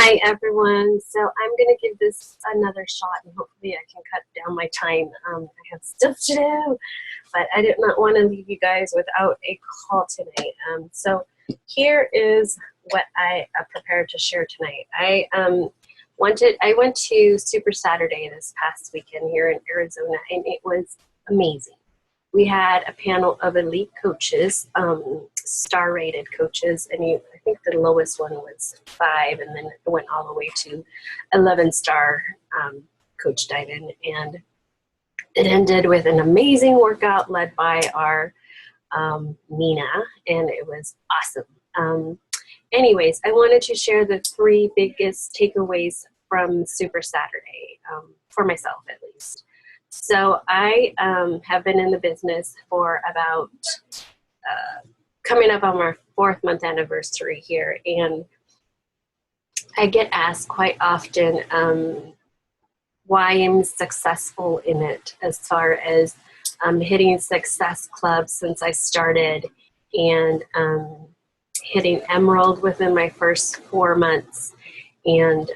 Hi everyone. So I'm going to give this another shot and hopefully I can cut down my time. I have stuff to do, but I did not want to leave you guys without a call tonight. So here is what I prepared to share tonight. I went to Super Saturday this past weekend here in Arizona, and it was amazing. We had a panel of elite coaches, star-rated coaches, and I think the lowest one was 5, and then it went all the way to 11-star Coach Diamond. And it ended with an amazing workout led by our Nina, and it was awesome. Anyways, I wanted to share the 3 biggest takeaways from Super Saturday, for myself at least. So I have been in the business for about coming up on our 4th month anniversary here, and I get asked quite often why I'm successful in it, as far as hitting Success Club since I started, and hitting Emerald within my first 4 months, and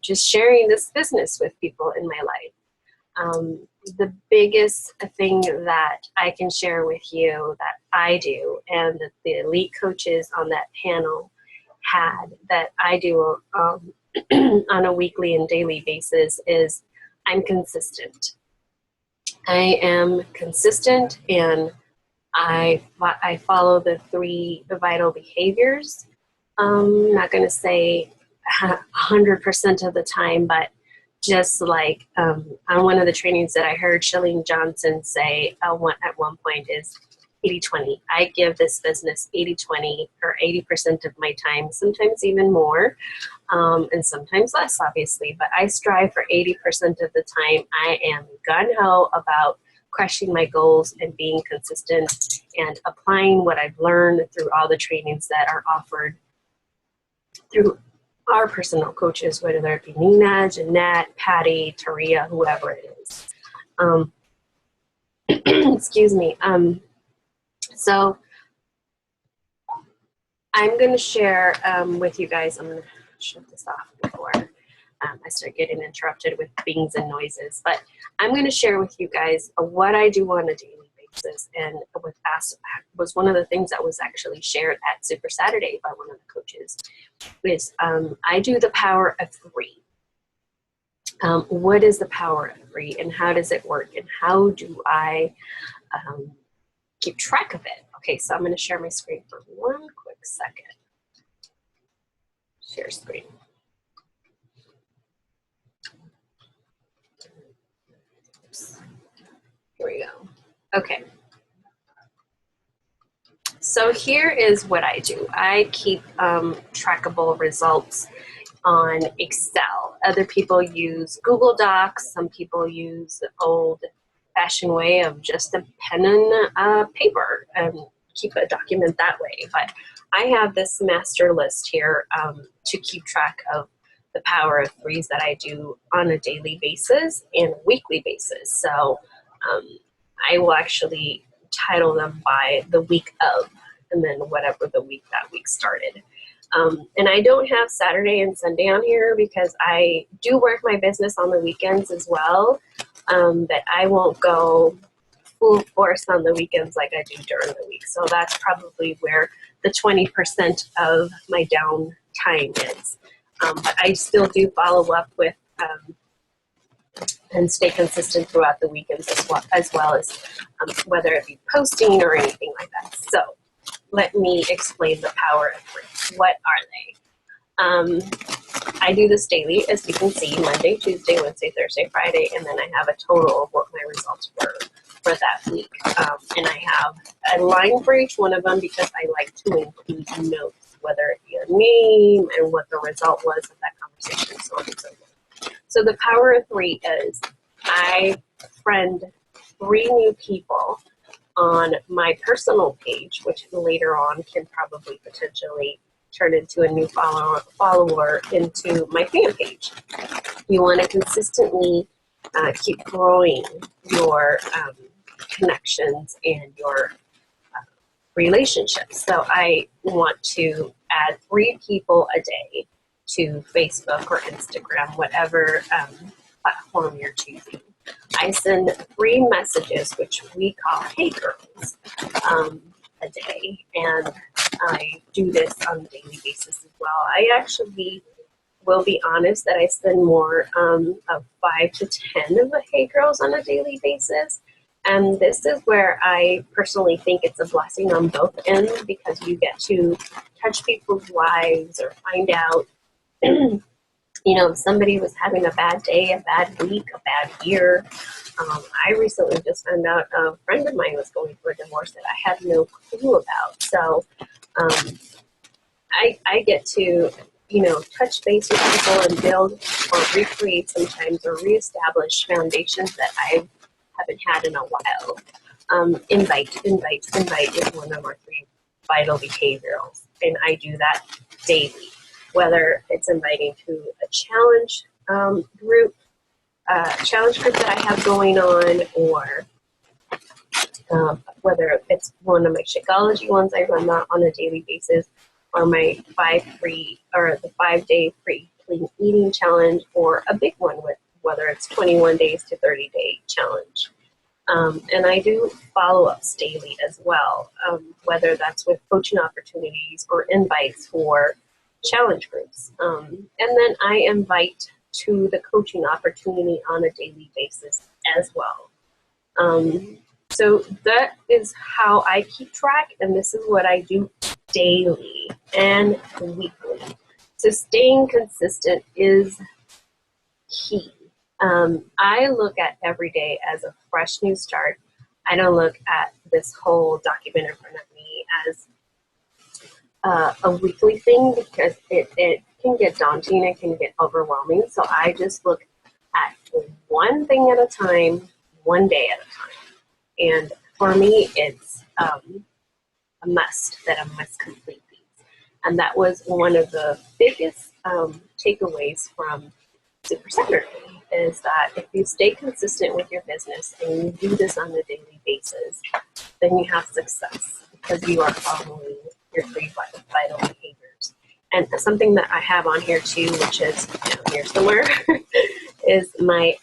just sharing this business with people in my life. The biggest thing that I can share with you that I do, and that the elite coaches on that panel had, that I do on a weekly and daily basis, is I'm consistent. I am consistent, and I follow the 3 vital behaviors. I'm not going to say 100% of the time, but just like on one of the trainings that I heard Shalene Johnson say at one point is 80-20. I give this business 80-20, or 80% of my time, sometimes even more, and sometimes less, obviously. But I strive for 80% of the time. I am gung-ho about crushing my goals and being consistent and applying what I've learned through all the trainings that are offered through our personal coaches, whether it be Nina, Jeanette, Patty, Taria, whoever it is. Excuse me. So I'm going to share with you guys, I'm going to shut this off before I start getting interrupted with bings and noises, but I'm going to share with you guys what I do on a daily basis. And with B.SASS was one of the things that was actually shared at Super Saturday by one of the coaches, is I do the power of 3. What is the power of 3, and how does it work, and how do I keep track of it? Okay, so I'm going to share my screen for one quick second. Share screen. Oops. Here we go. Okay. So here is what I do. I keep trackable results on Excel. Other people use Google Docs. Some people use the old-fashioned way of just a pen and paper and keep a document that way. But I have this master list here to keep track of the power of 3s that I do on a daily basis and weekly basis. So I will actually title them by the week of, and then whatever the week that week started. And I don't have Saturday and Sunday on here because I do work my business on the weekends as well, but I won't go full force on the weekends like I do during the week. So that's probably where the 20% of my downtime is. But I still do follow up with and stay consistent throughout the weekends as well as whether it be posting or anything like that. So let me explain the power of 3. What are they? I do this daily, as you can see, Monday, Tuesday, Wednesday, Thursday, Friday, and then I have a total of what my results were for that week. And I have a line for each one of them because I like to include notes, whether it be a name and what the result was of that conversation, so on and so forth. So the power of 3 is I friend 3 new people on my personal page, which later on can probably potentially turn into a new follower into my fan page. You want to consistently keep growing your connections and your relationships. So I want to add 3 people a day to Facebook or Instagram, whatever platform you're choosing. I send 3 messages, which we call Hey Girls, a day, and I do this on a daily basis as well. I actually will be honest that I spend more of 5 to 10 of the Hey Girls on a daily basis. And this is where I personally think it's a blessing on both ends, because you get to touch people's lives or find out, you know, if somebody was having a bad day, a bad week, a bad year. I recently just found out a friend of mine was going through a divorce that I had no clue about. So I get to, you know, touch base with people and build or recreate sometimes or reestablish foundations that I haven't had in a while. Invite is one of our 3 vital behaviorals, and I do that daily, whether it's inviting to a challenge group that I have going on, or whether it's one of my Shakeology ones I run that on a daily basis, or my 5-day free clean eating challenge, or a big one with whether it's 21 days to 30-day challenge. And I do follow-ups daily as well, whether that's with coaching opportunities or invites for challenge groups. And then I invite to the coaching opportunity on a daily basis as well. So that is how I keep track, and this is what I do daily and weekly. So staying consistent is key. I look at every day as a fresh new start. I don't look at this whole document in front of me as a weekly thing, because it can get daunting, it can get overwhelming. So I just look at one thing at a time, one day at a time. And for me, it's a must that I must complete these. And that was one of the biggest takeaways from Super Saturday, is that if you stay consistent with your business and you do this on a daily basis, then you have success, because you are following your 3 vital behaviors. And something that I have on here too, which is here somewhere, is my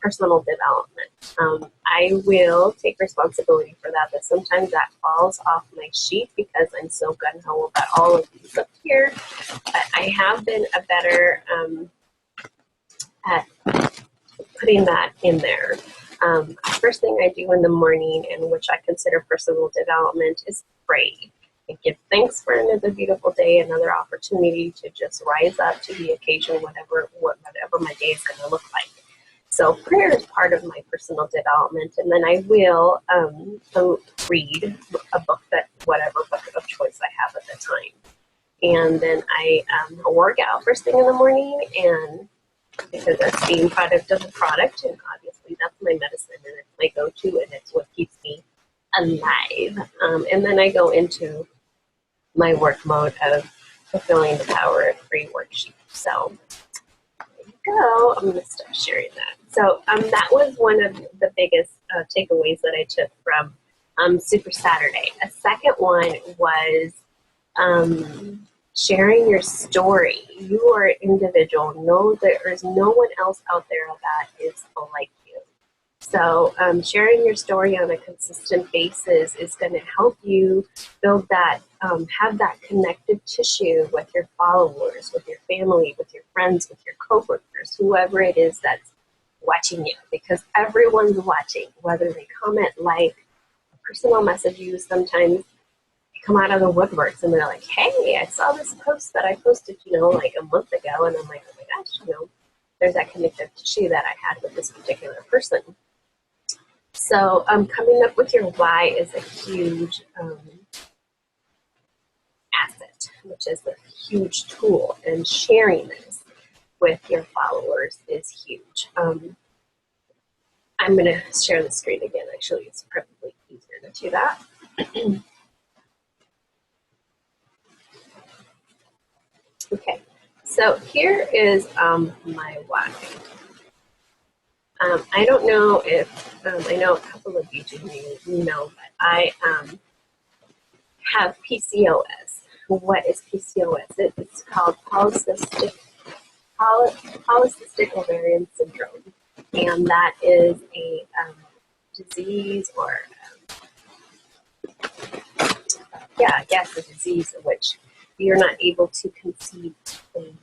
personal development. I will take responsibility for that, but sometimes that falls off my sheet because I'm so gung-ho about all of these up here. But I have been a better at putting that in there. First thing I do in the morning, and which I consider personal development, is pray and give thanks for another beautiful day, another opportunity to just rise up to the occasion, whatever my day is going to look like. So prayer is part of my personal development, and then I will read a book, whatever book of choice I have at the time. And then I work out first thing in the morning, and because that's being product of the product, and obviously that's my medicine, and it's my go-to, and it's what keeps me alive. And then I go into my work mode of fulfilling the power of free worksheet. So there you go. I'm going to stop sharing that. So that was one of the biggest takeaways that I took from Super Saturday. A second one was sharing your story. You are an individual. No, there is no one else out there that is like you. So sharing your story on a consistent basis is going to help you build that, have that connective tissue with your followers, with your family, with your friends, with your coworkers, whoever it is that's watching you, because everyone's watching, whether they comment, like, personal message you. Sometimes come out of the woodworks and they're like, hey, I saw this post that I posted, like a month ago. And I'm like, oh my gosh, there's that connective tissue that I had with this particular person. So coming up with your why is a huge asset, which is a huge tool. And sharing this with your followers is huge. I'm going to share the screen again. Actually, it's probably easier to do that. Okay, so here is my why. I don't know if, I know a couple of you do know, but I have PCOS, what is PCOS? It's called polycystic ovarian syndrome, and that is a disease, or I guess a disease in which you're not able to conceive babies.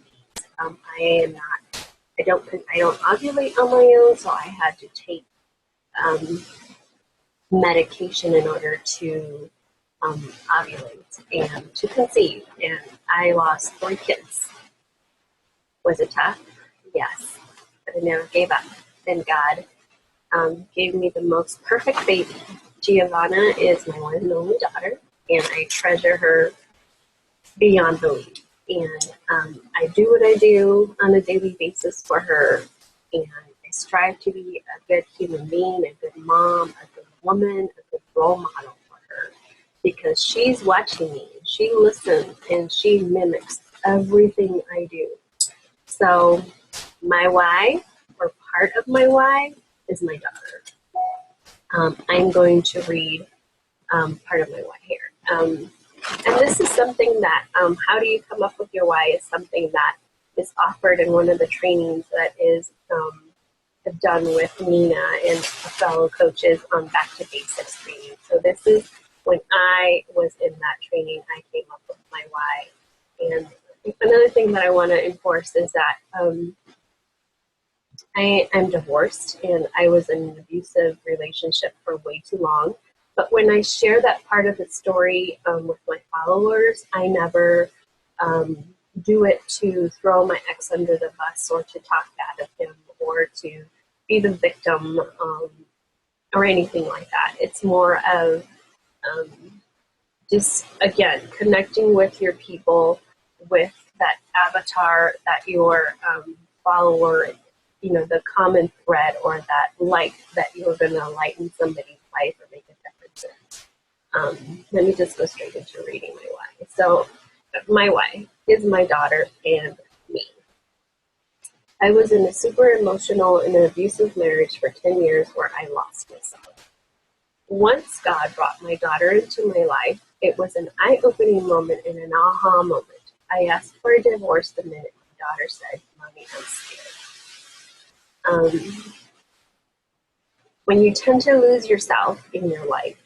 I don't ovulate on my own, so I had to take medication in order to ovulate and to conceive. And I lost 3 kids. Was it tough? Yes, but I never gave up. And God gave me the most perfect baby. Giovanna is my one and only daughter, and I treasure her beyond belief. And I do what I do on a daily basis for her, and I strive to be a good human being, a good mom, a good woman, a good role model for her, because she's watching me, she listens, and she mimics everything I do. So my why, or part of my why, is my daughter. I'm going to read part of my why here. And this is something that, how do you come up with your why, is something that is offered in one of the trainings that is done with Nina and fellow coaches on Back to Basics training. So this is when I was in that training, I came up with my why. And another thing that I want to enforce is that I am divorced, and I was in an abusive relationship for way too long. But when I share that part of the story with my followers, I never do it to throw my ex under the bus, or to talk bad of him, or to be the victim, or anything like that. It's more of just, again, connecting with your people, with that avatar that your follower, the common thread, or that light that you're going to lighten somebody's life or make a difference in. Let me just go straight into reading my why. So my why is my daughter and me. I was in a super emotional and an abusive marriage for 10 years where I lost myself. Once God brought my daughter into my life, it was an eye-opening moment and an aha moment. I asked for a divorce the minute my daughter said, "Mommy, I'm scared." When you tend to lose yourself in your life,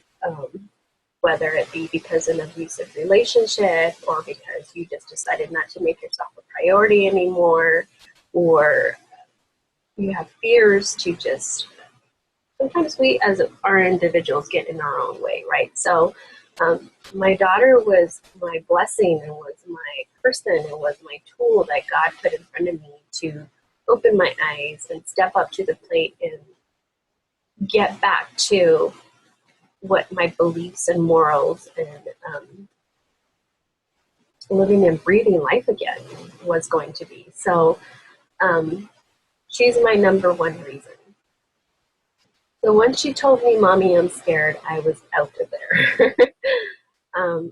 whether it be because of an abusive relationship, or because you just decided not to make yourself a priority anymore, or you have fears to just, sometimes we as our individuals get in our own way, right? So my daughter was my blessing, and was my person, and was my tool that God put in front of me to open my eyes and step up to the plate and get back to what my beliefs and morals and living and breathing life again was going to be. So she's my number one reason. So once she told me, "Mommy, I'm scared," I was out of there.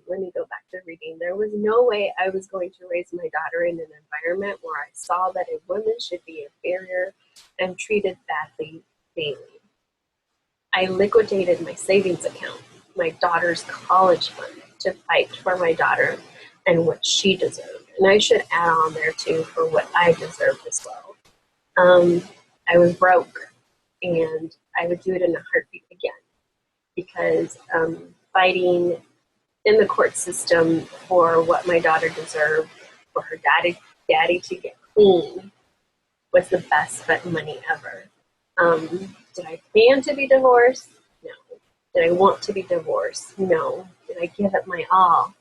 Let me go back to reading. There was no way I was going to raise my daughter in an environment where I saw that a woman should be inferior and treated badly daily. I liquidated my savings account, my daughter's college fund, to fight for my daughter and what she deserved. And I should add on there too, for what I deserved as well. I was broke, and I would do it in a heartbeat again, because fighting in the court system for what my daughter deserved, for her daddy to get clean, was the best spent money ever. Did I plan to be divorced? No. Did I want to be divorced? No. Did I give it my all?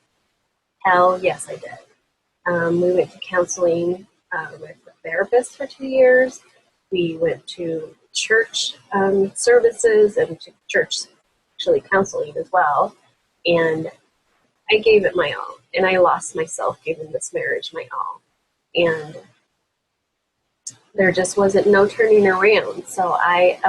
Hell yes, I did. We went to counseling with a therapist for 2 years. We went to church services, and to church, actually, counseling as well. And I gave it my all. And I lost myself giving this marriage my all. And there just wasn't no turning around. So I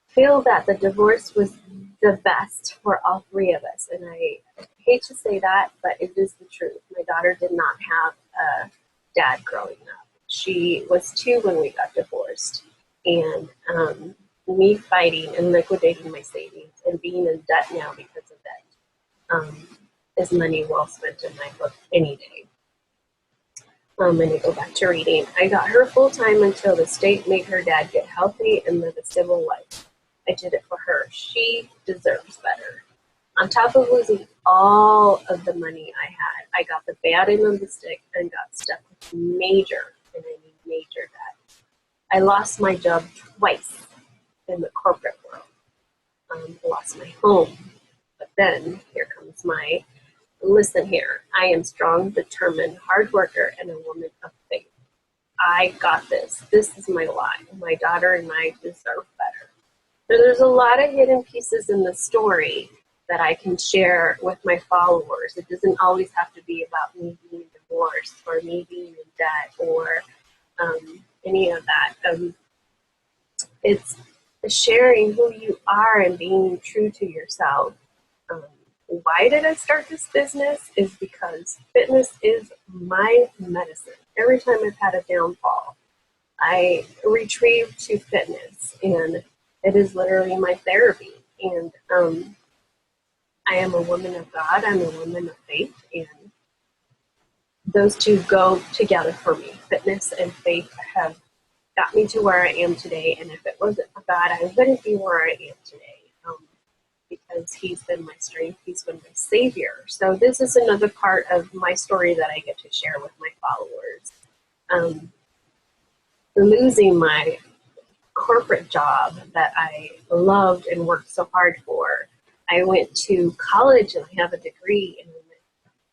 feel that the divorce was the best for all 3 of us. And I hate to say that, but it is the truth. My daughter did not have a dad growing up. She was 2 when we got divorced. And me fighting and liquidating my savings and being in debt now because of it is money well spent in my book any day. And I go back to reading. I got her full-time until the state made her dad get healthy and live a civil life. I did it for her. She deserves better. On top of losing all of the money I had, I got the bad end of the stick and got stuck with major, and I mean major debt. I lost my job twice in the corporate world. I lost my home. But then here comes my, listen here, I am strong, determined, hard worker, and a woman of faith. I got this. This is my lot. My daughter and I deserve better. So there's a lot of hidden pieces in the story that I can share with my followers. It doesn't always have to be about me being divorced or me being in debt or any of that. It's sharing who you are and being true to yourself. Why did I start this business? Is because fitness is my medicine. Every time I've had a downfall, I retrieve to fitness, and it is literally my therapy. And I am a woman of God. I'm a woman of faith, and those two go together for me. Fitness and faith have got me to where I am today, and if it wasn't for God, I wouldn't be where I am today. Because he's been my strength, he's been my savior. So this is another part of my story that I get to share with my followers. Losing my corporate job that I loved and worked so hard for. I went to college and I have a degree in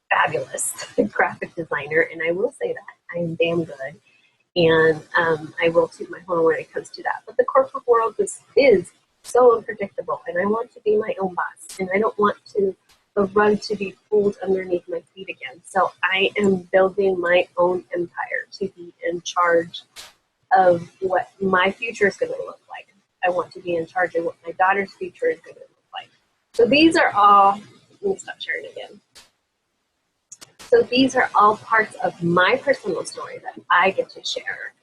fabulous graphic designer, and I will say that I am damn good. And I will toot my horn when it comes to that. But the corporate world is so unpredictable, and I want to be my own boss, and I don't want the rug to be pulled underneath my feet again. So I am building my own empire to be in charge of what my future is going to look like. I want to be in charge of what my daughter's future is going to look like. So these are all, let me stop sharing again. So these are all parts of my personal story that I get to share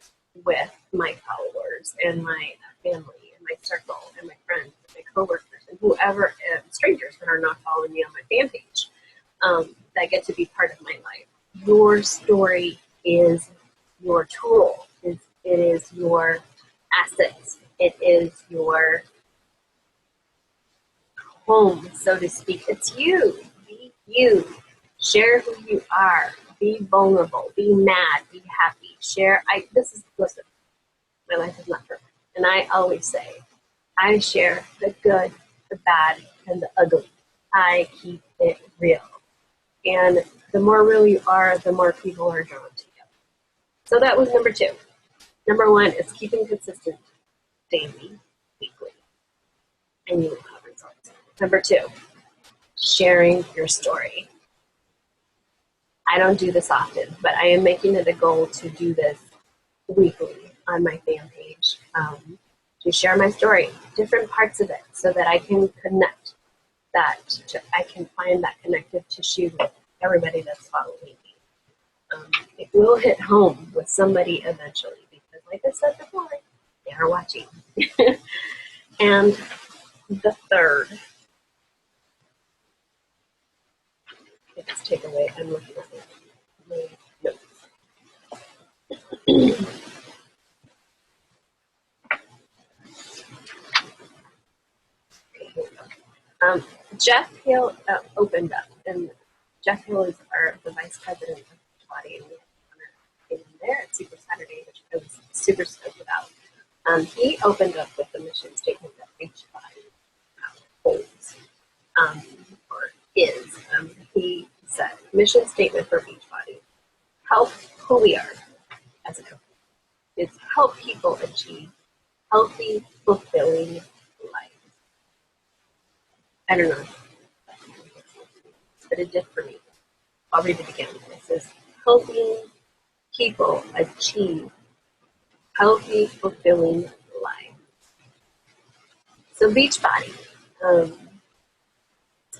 with my followers and my family, my circle and my friends and my coworkers and whoever, strangers that are not following me on my fan page, that get to be part of my life. Your story is your tool. It is your assets. It is your home, so to speak. It's you. Be you. Share who you are. Be vulnerable. Be mad. Be happy. Share. Listen, my life is not perfect. And I always say, I share the good, the bad, and the ugly. I keep it real. And the more real you are, the more people are drawn to you. So that was number 2. Number 1 is keeping consistent daily, weekly, and you will have results. Number 2, sharing your story. I don't do this often, but I am making it a goal to do this weekly on my fan page, to share my story, different parts of it, so that I can connect I can find that connective tissue with everybody that's following me. It will hit home with somebody eventually, because like I said before, they are watching. And the third, let's take away, I'm looking at my notes. Jeff Hill opened up, and Jeff Hill is the vice president of Beachbody, and we had him there at Super Saturday, which I was super stoked about. He opened up with the mission statement that Beachbody holds, or is. He said, mission statement for Beachbody: help who we are as a company. It's help people achieve healthy, fulfilling life. I don't know, but it did for me. I'll read it again. It says, helping people achieve healthy, fulfilling life. So Beachbody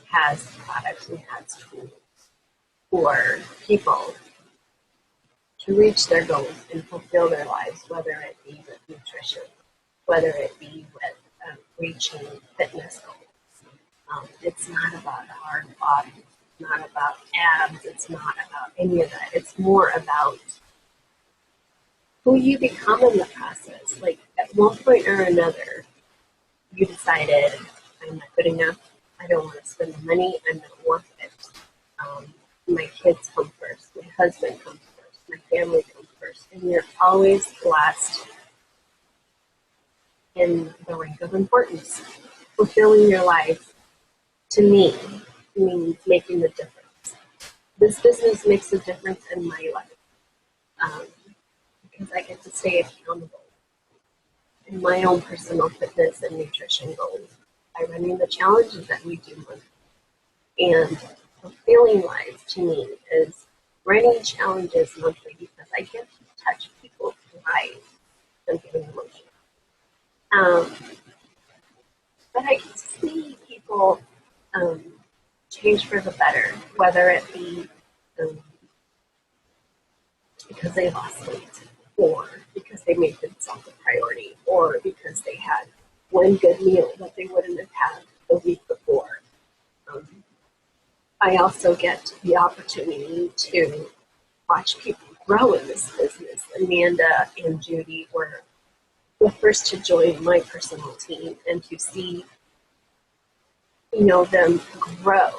has products and has tools for people to reach their goals and fulfill their lives, whether it be with nutrition, whether it be with reaching fitness goals. It's not about hard bodies. not about abs. It's not about any of that. It's more about who you become in the process. Like at one point or another, you decided, I'm not good enough. I don't want to spend the money. I'm not worth it. My kids come first. My husband comes first. My family comes first. And you're always last in the rank of importance. Fulfilling your life, to me, means making the difference. This business makes a difference in my life because I get to stay accountable in my own personal fitness and nutrition goals by running the challenges that we do monthly. And fulfilling life to me is running challenges monthly because I get to touch people's lives and getting emotional. But I can see people change for the better, whether it be because they lost weight, or because they made themselves a priority, or because they had one good meal that they wouldn't have had the week before. I also get the opportunity to watch people grow in this business. Amanda and Judy were the first to join my personal team, and to see, them grow,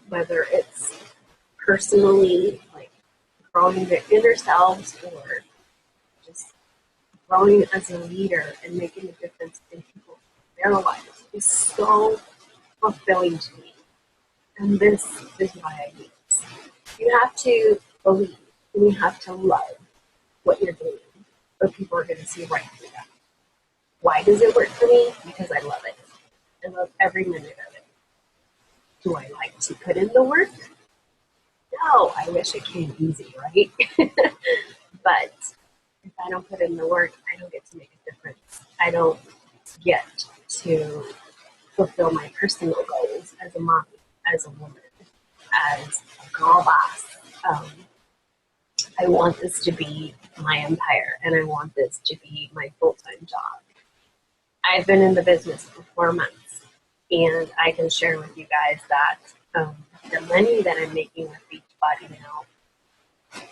whether it's personally, like growing their inner selves, or just growing as a leader and making a difference in people, their lives, is so fulfilling to me. And this is why I do this. You have to believe and you have to love what you're doing, or people are going to see right through that. Why does it work for me? Because I love it. I love every minute of it. Do I like to put in the work? No, I wish it came easy, right? But if I don't put in the work, I don't get to make a difference. I don't get to fulfill my personal goals as a mom, as a woman, as a girl boss. I want this to be my empire, and I want this to be my full-time job. I've been in the business for 4 months, and I can share with you guys that the money that I'm making with Beachbody now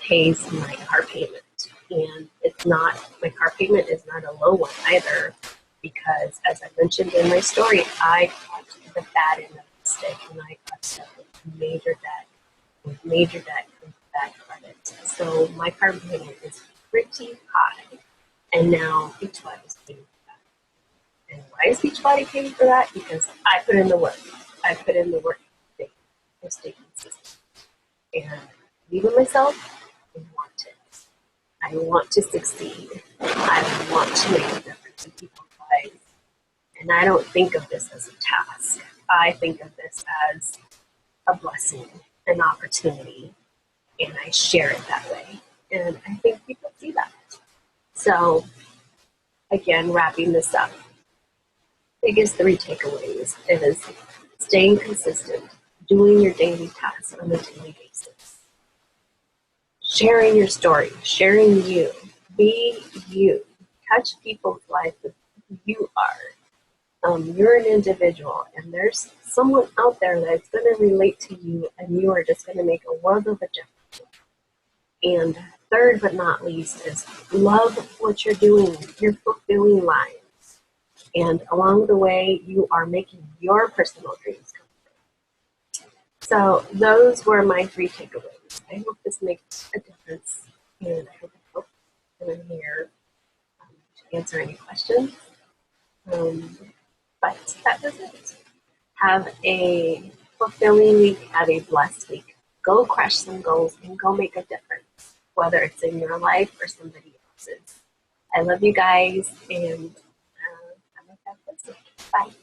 pays my car payment. And it's not, my car payment is not a low one either, because as I mentioned in my story, I caught the bad end of the stick, and I got stuck with major debt. With major debt comes bad credit. So my car payment is pretty high, and now Beachbody is paying for that. And why is Beachbody paying for that? Because I put in the work. I put in the work to stay consistent. And I believe in myself and want it. I want to succeed. I want to make a difference in people's lives. And I don't think of this as a task. I think of this as a blessing, an opportunity, and I share it that way. And I think people see that. So, again, wrapping this up, biggest 3 takeaways is staying consistent, doing your daily tasks on a daily basis, sharing your story, sharing you, be you, touch people's lives with who you are. You're an individual, and there's someone out there that's going to relate to you, and you are just going to make a world of a difference. And third but not least is love what you're doing. You're fulfilling lives. And along the way, you are making your personal dreams come true. So those were my 3 takeaways. I hope this makes a difference, and I hope I'm here to answer any questions. But that was it. Have a fulfilling week. Have a blessed week. Go crush some goals and go make a difference, whether it's in your life or somebody else's. I love you guys, and have a fabulous week. Bye.